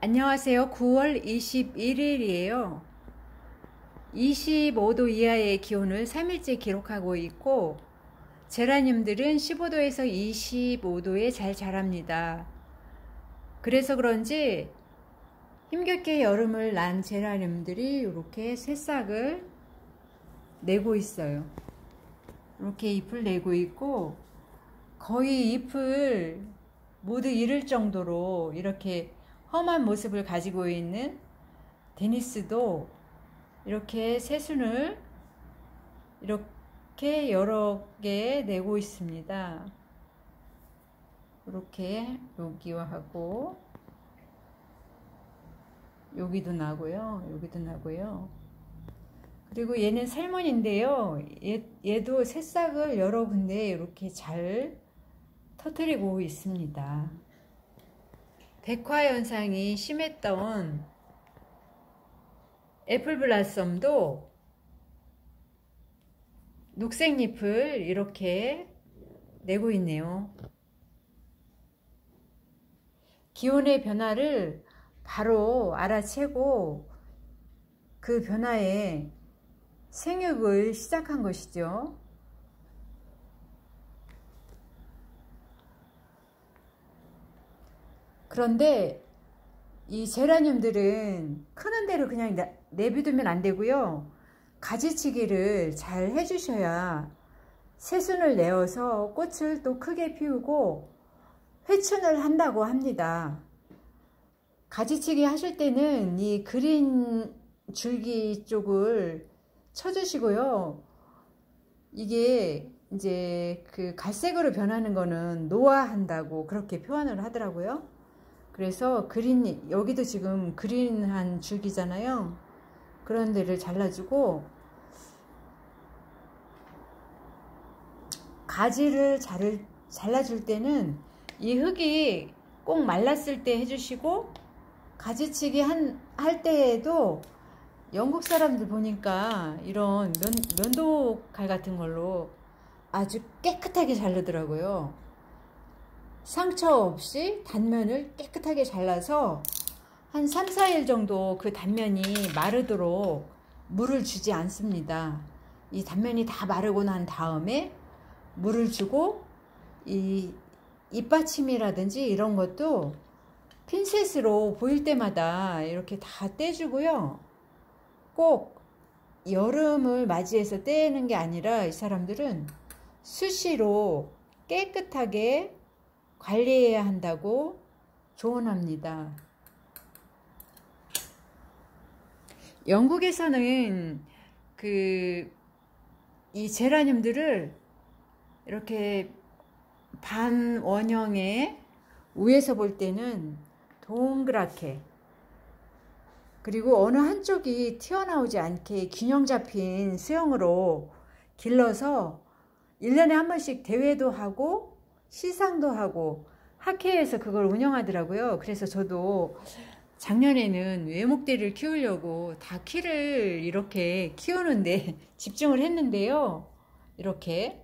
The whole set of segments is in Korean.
안녕하세요. 9월 21일이에요. 25도 이하의 기온을 3일째 기록하고 있고, 제라늄들은 15도에서 25도에 잘 자랍니다. 그래서 그런지 힘겹게 여름을 난 제라늄들이 이렇게 새싹을 내고 있어요. 이렇게 잎을 내고 있고, 거의 잎을 모두 잃을 정도로 이렇게 험한 모습을 가지고 있는 데니스도 이렇게 새순을 이렇게 여러 개 내고 있습니다. 이렇게 여기와 하고 여기도 나고요. 여기도 나고요. 그리고 얘는 살몬인데요. 얘도 새싹을 여러 군데 이렇게 잘 터뜨리고 있습니다. 백화 현상이 심했던 애플 블라썸도 녹색 잎을 이렇게 내고 있네요. 기온의 변화를 바로 알아채고 그 변화에 생육을 시작한 것이죠. 그런데 이 제라늄들은 크는 대로 그냥 내비두면 안 되고요. 가지치기를 잘 해주셔야 새순을 내어서 꽃을 또 크게 피우고 회춘을 한다고 합니다. 가지치기 하실 때는 이 그린 줄기 쪽을 쳐주시고요. 이게 이제 그 갈색으로 변하는 거는 노화한다고 그렇게 표현을 하더라고요. 그래서 그린, 여기도 지금 그린한 줄기잖아요. 그런 데를 잘라주고, 가지를 잘라줄 때는 이 흙이 꼭 말랐을 때 해주시고, 가지치기 할 때에도 영국 사람들 보니까 이런 면도칼 같은 걸로 아주 깨끗하게 자르더라고요. 상처 없이 단면을 깨끗하게 잘라서 한 3, 4일 정도 그 단면이 마르도록 물을 주지 않습니다. 이 단면이 다 마르고 난 다음에 물을 주고, 이 잎받침이라든지 이런 것도 핀셋으로 보일 때마다 이렇게 다 떼주고요. 꼭 여름을 맞이해서 떼는 게 아니라 이 사람들은 수시로 깨끗하게 관리해야 한다고 조언합니다. 영국에서는 이 제라늄들을 이렇게 반원형의 위에서 볼 때는 동그랗게, 그리고 어느 한쪽이 튀어나오지 않게 균형 잡힌 수영으로 길러서 1년에 한 번씩 대회도 하고 시상도 하고 학회에서 그걸 운영하더라고요. 그래서 저도 작년에는 외목대를 키우려고 다 키를 이렇게 키우는데 집중을 했는데요. 이렇게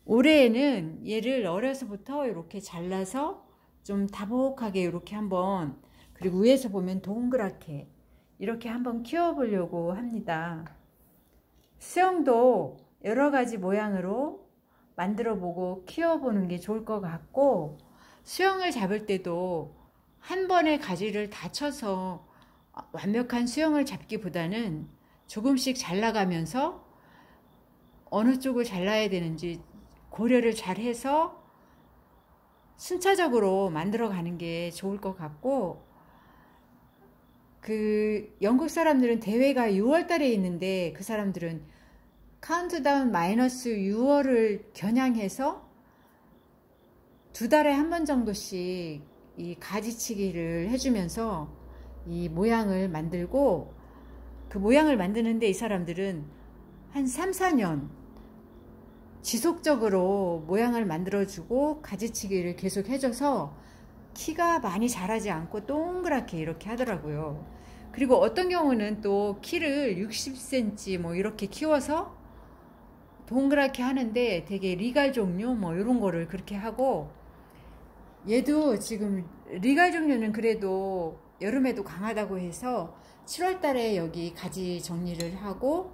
올해에는 얘를 어려서부터 이렇게 잘라서 좀 다복하게 이렇게 한번, 그리고 위에서 보면 동그랗게 이렇게 한번 키워보려고 합니다. 수영도 여러 가지 모양으로 만들어보고 키워보는 게 좋을 것 같고, 수영을 잡을 때도 한 번에 가지를 다 쳐서 완벽한 수영을 잡기보다는 조금씩 잘라가면서 어느 쪽을 잘라야 되는지 고려를 잘 해서 순차적으로 만들어가는 게 좋을 것 같고, 그 영국 사람들은 대회가 6월 달에 있는데 그 사람들은 카운트다운 마이너스 6월을 겨냥해서 2달에 한 번 정도씩 이 가지치기를 해주면서 이 모양을 만들고, 그 모양을 만드는데 이 사람들은 한 3, 4년 지속적으로 모양을 만들어주고 가지치기를 계속 해줘서 키가 많이 자라지 않고 동그랗게 이렇게 하더라고요. 그리고 어떤 경우는 또 키를 60cm 뭐 이렇게 키워서 동그랗게 하는데 되게 리갈 종류 뭐 이런 거를 그렇게 하고, 얘도 지금 리갈 종류는 그래도 여름에도 강하다고 해서 7월 달에 여기 가지 정리를 하고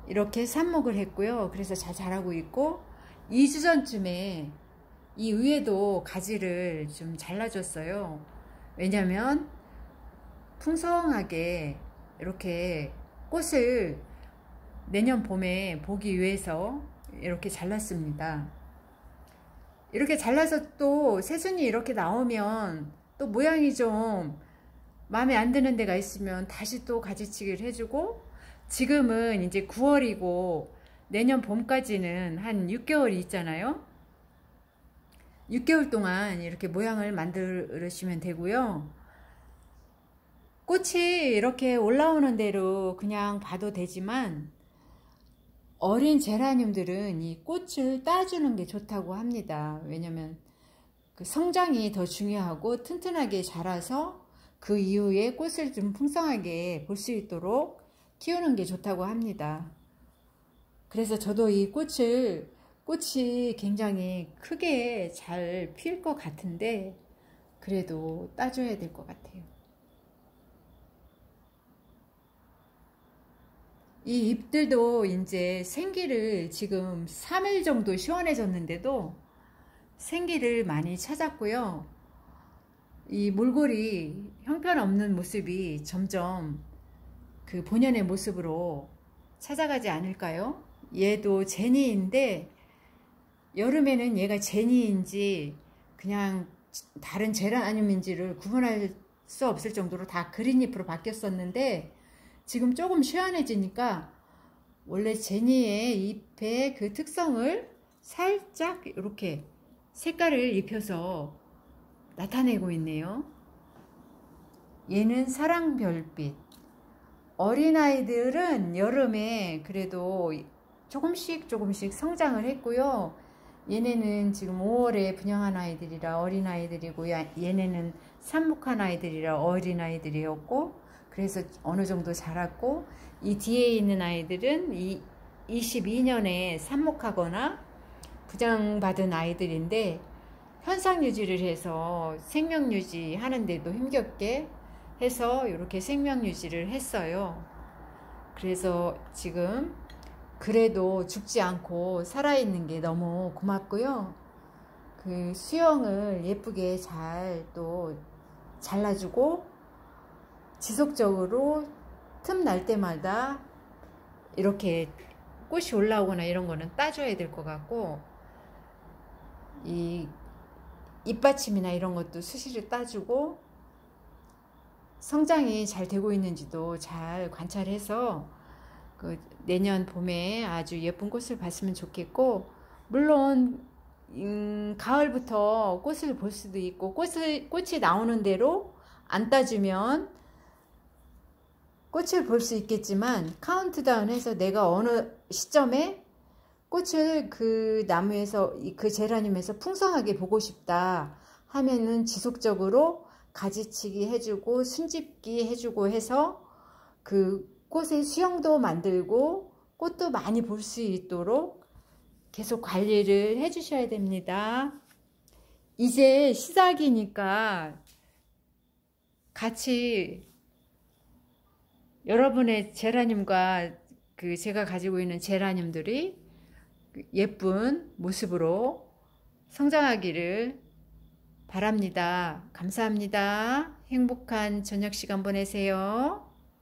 이렇게 삽목을 했고요. 그래서 잘 자라고 있고 2주 전쯤에 이 위에도 가지를 좀 잘라줬어요. 왜냐면 풍성하게 이렇게 꽃을 내년 봄에 보기 위해서 이렇게 잘랐습니다. 이렇게 잘라서 또 새순이 이렇게 나오면 또 모양이 좀 마음에 안 드는 데가 있으면 다시 또 가지치기를 해주고, 지금은 이제 9월이고 내년 봄까지는 한 6개월이 있잖아요. 6개월 동안 이렇게 모양을 만들으시면 되고요. 꽃이 이렇게 올라오는 대로 그냥 봐도 되지만 어린 제라늄들은 이 꽃을 따주는 게 좋다고 합니다. 왜냐면 그 성장이 더 중요하고 튼튼하게 자라서 그 이후에 꽃을 좀 풍성하게 볼 수 있도록 키우는 게 좋다고 합니다. 그래서 저도 이 꽃이 굉장히 크게 잘 필 것 같은데 그래도 따줘야 될 것 같아요. 이 잎들도 이제 생기를 지금 3일 정도 시원해졌는데도 생기를 많이 찾았고요. 이 몰골이 형편없는 모습이 점점 그 본연의 모습으로 찾아가지 않을까요? 얘도 제니인데 여름에는 얘가 제니인지 그냥 다른 제라늄인지를 구분할 수 없을 정도로 다 그린 잎으로 바뀌었었는데 지금 조금 시원해지니까 원래 제니의 잎의 그 특성을 살짝 이렇게 색깔을 입혀서 나타내고 있네요. 얘는 사랑별빛. 어린아이들은 여름에 그래도 조금씩 성장을 했고요. 얘네는 지금 5월에 분양한 아이들이라 어린아이들이고 얘네는 삽목한 아이들이라 어린아이들이었고 그래서 어느 정도 자랐고, 이 뒤에 있는 아이들은 22년에 삽목하거나 부장받은 아이들인데 현상 유지를 해서 생명 유지 하는데도 힘겹게 해서 이렇게 생명 유지를 했어요. 그래서 지금 그래도 죽지 않고 살아있는 게 너무 고맙고요. 그 수영을 예쁘게 잘 또 잘라주고 지속적으로 틈 날 때마다 이렇게 꽃이 올라오거나 이런 거는 따줘야 될 것 같고, 이 잎받침이나 이런 것도 수시로 따주고 성장이 잘 되고 있는지도 잘 관찰해서 그 내년 봄에 아주 예쁜 꽃을 봤으면 좋겠고, 물론 가을부터 꽃을 볼 수도 있고 꽃이 나오는 대로 안 따주면 꽃을 볼 수 있겠지만 카운트다운 해서 내가 어느 시점에 꽃을 그 나무에서 그 제라늄에서 풍성하게 보고 싶다 하면은 지속적으로 가지치기 해주고 순집기 해주고 해서 그 꽃의 수영도 만들고 꽃도 많이 볼 수 있도록 계속 관리를 해 주셔야 됩니다. 이제 시작이니까 같이 여러분의 제라늄과 그 제가 가지고 있는 제라늄들이 예쁜 모습으로 성장하기를 바랍니다. 감사합니다. 행복한 저녁 시간 보내세요.